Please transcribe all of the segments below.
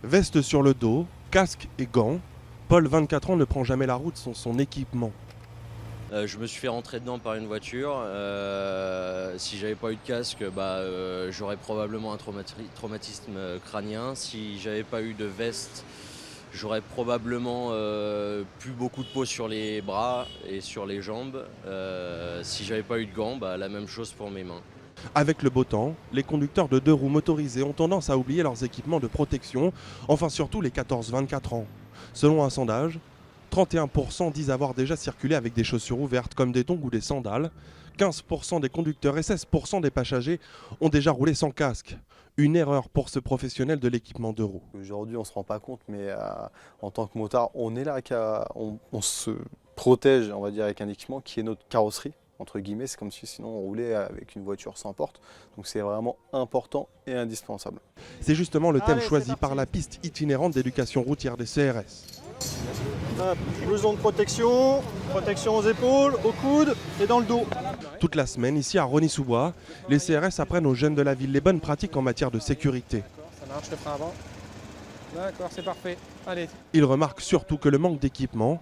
Veste sur le dos, casque et gants, Paul, 24 ans, ne prend jamais la route sans son équipement. Je me suis fait rentrer dedans par une voiture. Si j'avais pas eu de casque, j'aurais probablement un traumatisme crânien. Si j'avais pas eu de veste, j'aurais probablement plus beaucoup de peau sur les bras et sur les jambes. Si j'avais pas eu de gants, la même chose pour mes mains. Avec le beau temps, les conducteurs de 2 roues motorisés ont tendance à oublier leurs équipements de protection, enfin surtout les 14-24 ans. Selon un sondage, 31% disent avoir déjà circulé avec des chaussures ouvertes comme des tongs ou des sandales. 15% des conducteurs et 16% des passagers ont déjà roulé sans casque. Une erreur pour ce professionnel de l'équipement de roue. Aujourd'hui, on ne se rend pas compte, mais en tant que motard, on est là, on se protège, on va dire, avec un équipement qui est notre carrosserie. Entre guillemets, c'est comme si sinon on roulait avec une voiture sans porte. Donc c'est vraiment important et indispensable. C'est justement le thème choisi par la piste itinérante d'éducation routière des CRS. Blouson de protection, protection aux épaules, aux coudes et dans le dos. Toute la semaine, ici à Rosny-sous-Bois, les CRS apprennent aux jeunes de la ville les bonnes pratiques en matière de sécurité. Ça marche, le frein avant. D'accord, c'est parfait. Allez. Ils remarquent surtout que le manque d'équipement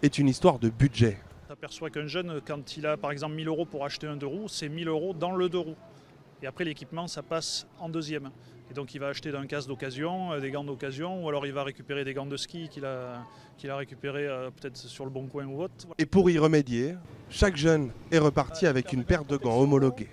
est une histoire de budget. On s'aperçoit qu'un jeune, quand il a par exemple 1000 € pour acheter un deux roues, c'est 1000 € dans le deux roues. Et après l'équipement, ça passe en deuxième. Et donc il va acheter un casque d'occasion, des gants d'occasion, ou alors il va récupérer des gants de ski qu'il a récupérés peut-être sur le Bon Coin ou autre. Et pour y remédier, chaque jeune est reparti avec une paire de gants homologués.